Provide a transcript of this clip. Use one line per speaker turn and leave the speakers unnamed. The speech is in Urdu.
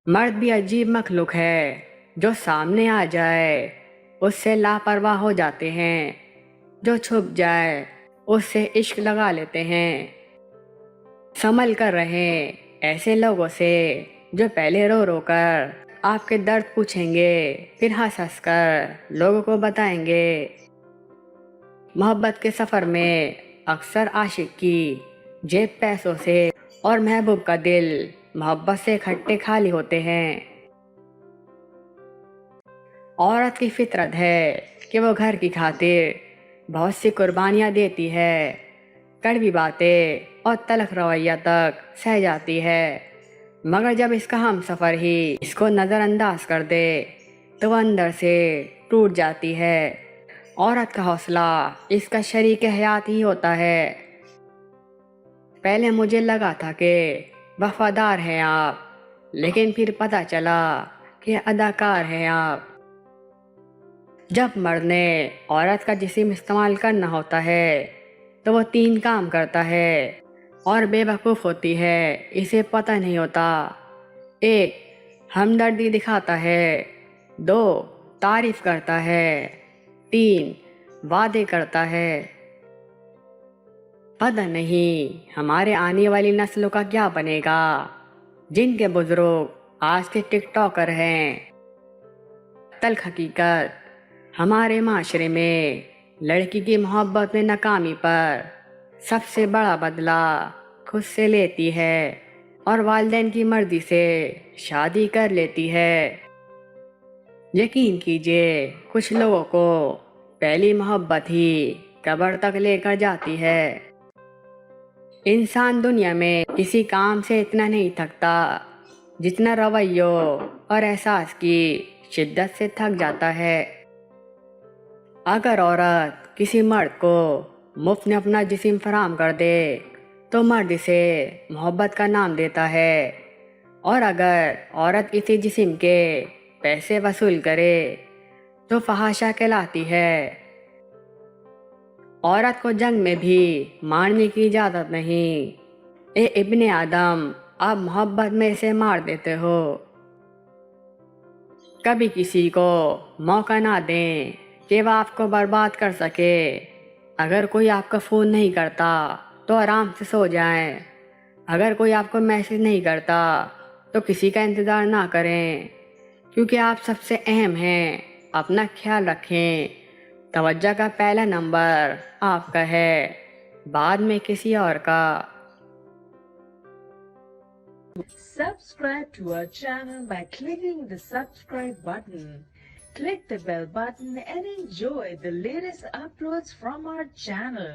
مرد بھی عجیب مخلوق ہے، جو سامنے آ جائے اس سے لاپرواہ ہو جاتے ہیں، جو چھپ جائے اس سے عشق لگا لیتے ہیں۔ سنبھل کر رہیں ایسے لوگوں سے جو پہلے رو رو کر آپ کے درد پوچھیں گے، پھر ہنس ہنس کر لوگوں کو بتائیں گے۔ محبت کے سفر میں اکثر عاشق کی جیب پیسوں سے اور محبوب کا دل محبت سے کھٹے خالی ہوتے ہیں۔ عورت کی فطرت ہے کہ وہ گھر کی خاطر بہت سی قربانیاں دیتی ہے، کڑوی باتیں اور تلخ رویہ تک سہ جاتی ہے، مگر جب اس کا ہم سفر ہی اس کو نظر انداز کر دے تو وہ اندر سے ٹوٹ جاتی ہے۔ عورت کا حوصلہ اس کا شریک حیات ہی ہوتا ہے۔ پہلے مجھے لگا تھا کہ وفادار ہیں آپ، لیکن پھر پتہ چلا کہ اداکار ہیں آپ۔ جب مرد نے عورت کا جسم استعمال کرنا ہوتا ہے تو وہ 3 کام کرتا ہے اور بے وقوف ہوتی ہے، اسے پتہ نہیں ہوتا۔ 1 ہمدردی دکھاتا ہے، 2 تعریف کرتا ہے، 3 وعدے کرتا ہے۔ پتہ نہیں ہمارے آنے والی نسلوں کا کیا بنے گا، جن کے بزرگ آج کے ٹک ٹاکر ہیں۔ تلخ حقیقت، ہمارے معاشرے میں لڑکی کی محبت میں ناکامی پر سب سے بڑا بدلہ خود سے لیتی ہے اور والدین کی مرضی سے شادی کر لیتی ہے۔ یقین کیجئے کچھ لوگوں کو پہلی محبت ہی قبر تک لے کر جاتی ہے۔ انسان دنیا میں کسی کام سے اتنا نہیں تھکتا جتنا رویوں اور احساس کی شدت سے تھک جاتا ہے۔ اگر عورت کسی مرد کو مفت میں اپنا جسم فراہم کر دے تو مرد اسے محبت کا نام دیتا ہے، اور اگر عورت اسی جسم کے پیسے وصول کرے تو فحاشہ کہلاتی ہے۔ عورت کو جنگ میں بھی مارنے کی اجازت نہیں۔ اے ابن آدم، آپ محبت میں اسے مار دیتے ہو۔ کبھی کسی کو موقع نہ دیں کہ وہ آپ کو برباد کر سکے۔ اگر کوئی آپ کا فون نہیں کرتا تو آرام سے سو جائیں۔ اگر کوئی آپ کو میسج نہیں کرتا تو کسی کا انتظار نہ کریں، کیونکہ آپ سب سے اہم ہیں۔ اپنا خیال رکھیں۔ توجہ کا پہلا نمبر آپ کا ہے، بعد میں کسی اور کا۔
Subscribe to our channel by clicking the subscribe button. Click the bell button and enjoy the latest uploads from our channel.